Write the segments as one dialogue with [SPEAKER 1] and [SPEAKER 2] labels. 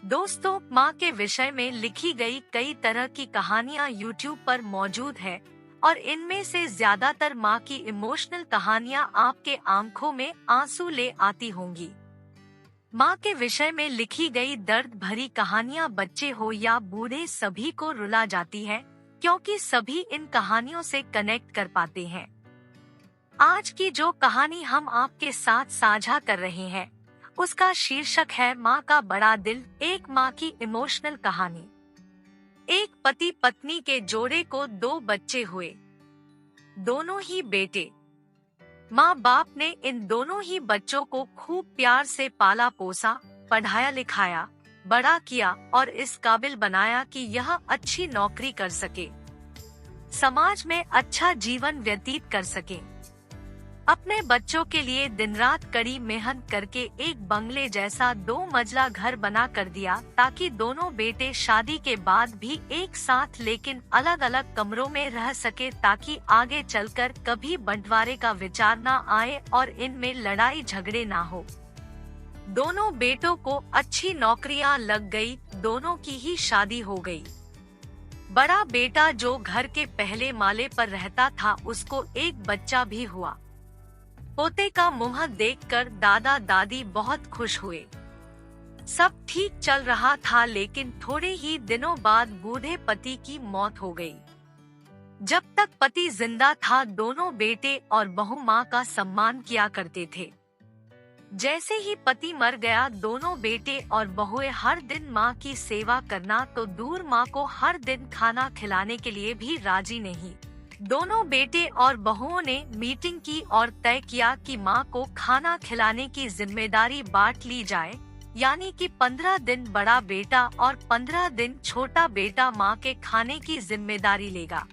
[SPEAKER 1] दोस्तों, माँ के विषय में लिखी गई कई तरह की कहानियाँ YouTube पर मौजूद है और इनमें से ज्यादातर माँ की इमोशनल कहानियाँ आपके आंखों में आंसू ले आती होंगी। माँ के विषय में लिखी गई दर्द भरी कहानियाँ बच्चे हो या बूढ़े सभी को रुला जाती है, क्योंकि सभी इन कहानियों से कनेक्ट कर पाते हैं। आज की जो कहानी हम आपके साथ साझा कर रहे हैं, उसका शीर्षक है माँ का बड़ा दिल, एक माँ की इमोशनल कहानी। एक पति पत्नी के जोड़े को 2 बच्चे हुए, दोनों ही बेटे। माँ बाप ने इन दोनों ही बच्चों को खूब प्यार से पाला पोसा, पढ़ाया लिखाया, बड़ा किया और इस काबिल बनाया कि यह अच्छी नौकरी कर सके, समाज में अच्छा जीवन व्यतीत कर सके। अपने बच्चों के लिए दिन रात कड़ी मेहनत करके एक बंगले जैसा 2 मंजिला घर बना कर दिया, ताकि दोनों बेटे शादी के बाद भी एक साथ लेकिन अलग अलग कमरों में रह सके, ताकि आगे चलकर कभी बंटवारे का विचार न आए और इनमें लड़ाई झगड़े ना हो। दोनों बेटों को अच्छी नौकरियां लग गई, दोनों की ही शादी हो गई। बड़ा बेटा जो घर के पहले माले पर रहता था, उसको एक बच्चा भी हुआ। पोते का मुंह देखकर दादा दादी बहुत खुश हुए। सब ठीक चल रहा था, लेकिन थोड़े ही दिनों बाद बूढ़े पति की मौत हो गई। जब तक पति जिंदा था, दोनों बेटे और बहू माँ का सम्मान किया करते थे। जैसे ही पति मर गया, दोनों बेटे और बहुएं हर दिन माँ की सेवा करना तो दूर, माँ को हर दिन खाना खिलाने के लिए भी राजी नहीं। दोनों बेटे और बहुओं ने मीटिंग की और तय किया कि माँ को खाना खिलाने की जिम्मेदारी बांट ली जाए, यानी कि 15 दिन बड़ा बेटा और 15 दिन छोटा बेटा माँ के खाने की जिम्मेदारी लेगा।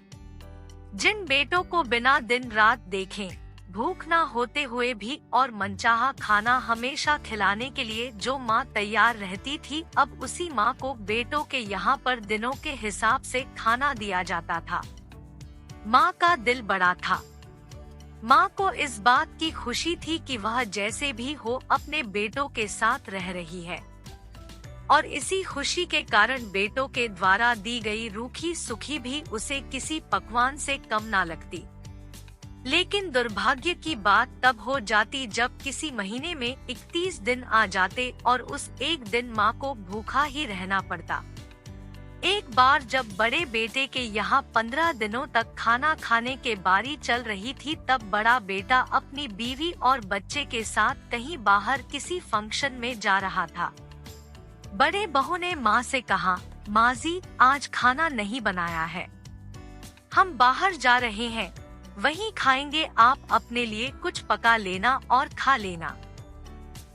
[SPEAKER 1] जिन बेटों को बिना दिन रात देखें, भूख ना होते हुए भी और मनचाहा खाना हमेशा खिलाने के लिए जो माँ तैयार रहती थी, अब उसी माँ को बेटों के यहाँ पर दिनों के हिसाब से खाना दिया जाता था। माँ का दिल बड़ा था। माँ को इस बात की खुशी थी कि वह जैसे भी हो अपने बेटों के साथ रह रही है, और इसी खुशी के कारण बेटों के द्वारा दी गई रूखी सुखी भी उसे किसी पकवान से कम ना लगती। लेकिन दुर्भाग्य की बात तब हो जाती जब किसी महीने में 31 दिन आ जाते और उस एक दिन माँ को भूखा ही रहना पड़ता। एक बार जब बड़े बेटे के यहाँ 15 दिनों तक खाना खाने के बारी चल रही थी, तब बड़ा बेटा अपनी बीवी और बच्चे के साथ कहीं बाहर किसी फंक्शन में जा रहा था। बड़े बहू ने माँ से कहा, माँ जी, आज खाना नहीं बनाया है, हम बाहर जा रहे हैं, वहीं खाएंगे, आप अपने लिए कुछ पका लेना और खा लेना।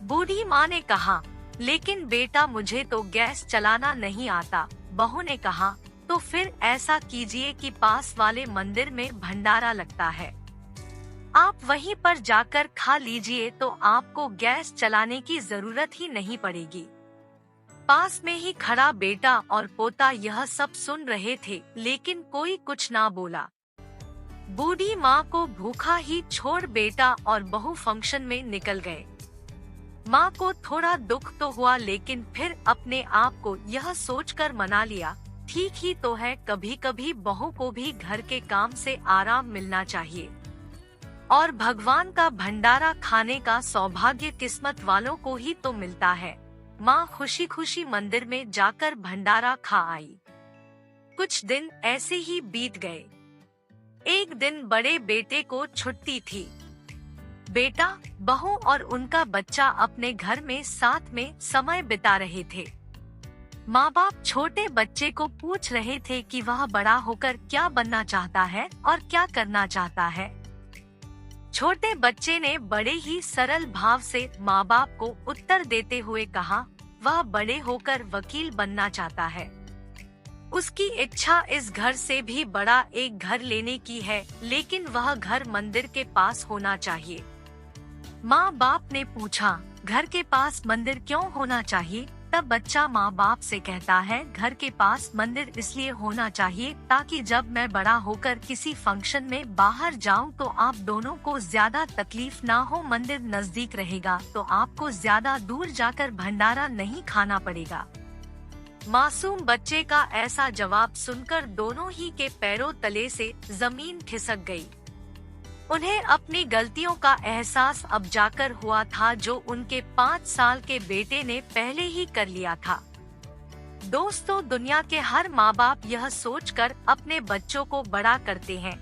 [SPEAKER 1] बूढ़ी माँ ने कहा, लेकिन बेटा मुझे तो गैस चलाना नहीं आता। बहू ने कहा, तो फिर ऐसा कीजिए कि पास वाले मंदिर में भंडारा लगता है, आप वहीं पर जाकर खा लीजिए, तो आपको गैस चलाने की जरूरत ही नहीं पड़ेगी। पास में ही खड़ा बेटा और पोता यह सब सुन रहे थे, लेकिन कोई कुछ ना बोला। बूढ़ी माँ को भूखा ही छोड़ बेटा और बहू फंक्शन में निकल गए। माँ को थोड़ा दुख तो हुआ, लेकिन फिर अपने आप को यह सोचकर मना लिया, ठीक ही तो है, कभी कभी बहू को भी घर के काम से आराम मिलना चाहिए, और भगवान का भंडारा खाने का सौभाग्य किस्मत वालों को ही तो मिलता है। माँ खुशी खुशी मंदिर में जाकर भंडारा खा आई। कुछ दिन ऐसे ही बीत गए। एक दिन बड़े बेटे को छुट्टी थी। बेटा, बहू और उनका बच्चा अपने घर में साथ में समय बिता रहे थे। माँ बाप छोटे बच्चे को पूछ रहे थे कि वह बड़ा होकर क्या बनना चाहता है और क्या करना चाहता है। छोटे बच्चे ने बड़े ही सरल भाव से माँ बाप को उत्तर देते हुए कहा, वह बड़े होकर वकील बनना चाहता है। उसकी इच्छा इस घर से भी बड़ा एक घर लेने की है, लेकिन वह घर मंदिर के पास होना चाहिए। माँ बाप ने पूछा, घर के पास मंदिर क्यों होना चाहिए? तब बच्चा माँ बाप से कहता है, घर के पास मंदिर इसलिए होना चाहिए ताकि जब मैं बड़ा होकर किसी फंक्शन में बाहर जाऊँ तो आप दोनों को ज्यादा तकलीफ ना हो। मंदिर नजदीक रहेगा तो आपको ज्यादा दूर जाकर भंडारा नहीं खाना पड़ेगा। मासूम बच्चे का ऐसा जवाब सुनकर दोनों ही के पैरों तले से जमीन खिसक गई। उन्हें अपनी गलतियों का एहसास अब जाकर हुआ था, जो उनके 5 साल के बेटे ने पहले ही कर लिया था। दोस्तों, दुनिया के हर माँ बाप यह सोचकर अपने बच्चों को बड़ा करते हैं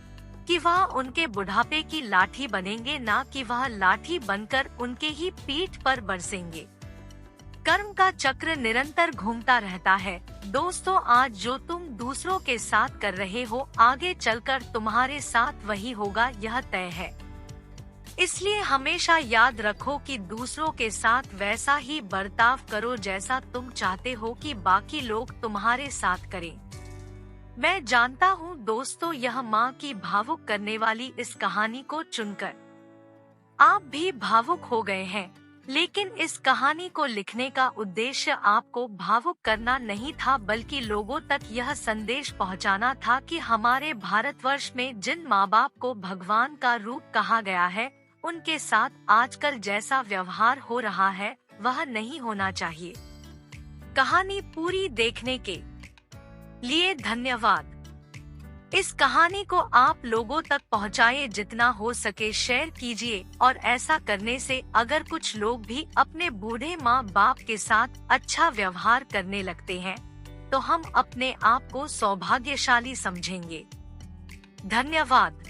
[SPEAKER 1] कि वह उनके बुढ़ापे की लाठी बनेंगे, ना कि वह लाठी बनकर उनके ही पीठ पर बरसेंगे। कर्म का चक्र निरंतर घूमता रहता है। दोस्तों, आज जो तुम दूसरों के साथ कर रहे हो, आगे चलकर तुम्हारे साथ वही होगा, यह तय है। इसलिए हमेशा याद रखो कि दूसरों के साथ वैसा ही बर्ताव करो जैसा तुम चाहते हो कि बाकी लोग तुम्हारे साथ करें। मैं जानता हूँ दोस्तों, यह माँ की भावुक करने वाली इस कहानी को सुनकर आप भी भावुक हो गए हैं, लेकिन इस कहानी को लिखने का उद्देश्य आपको भावुक करना नहीं था, बल्कि लोगों तक यह संदेश पहुंचाना था कि हमारे भारतवर्ष में जिन माँ बाप को भगवान का रूप कहा गया है, उनके साथ आजकल जैसा व्यवहार हो रहा है वह नहीं होना चाहिए। कहानी पूरी देखने के लिए धन्यवाद। इस कहानी को आप लोगों तक पहुंचाए, जितना हो सके शेयर कीजिए, और ऐसा करने से अगर कुछ लोग भी अपने बूढ़े माँ बाप के साथ अच्छा व्यवहार करने लगते हैं, तो हम अपने आप को सौभाग्यशाली समझेंगे। धन्यवाद।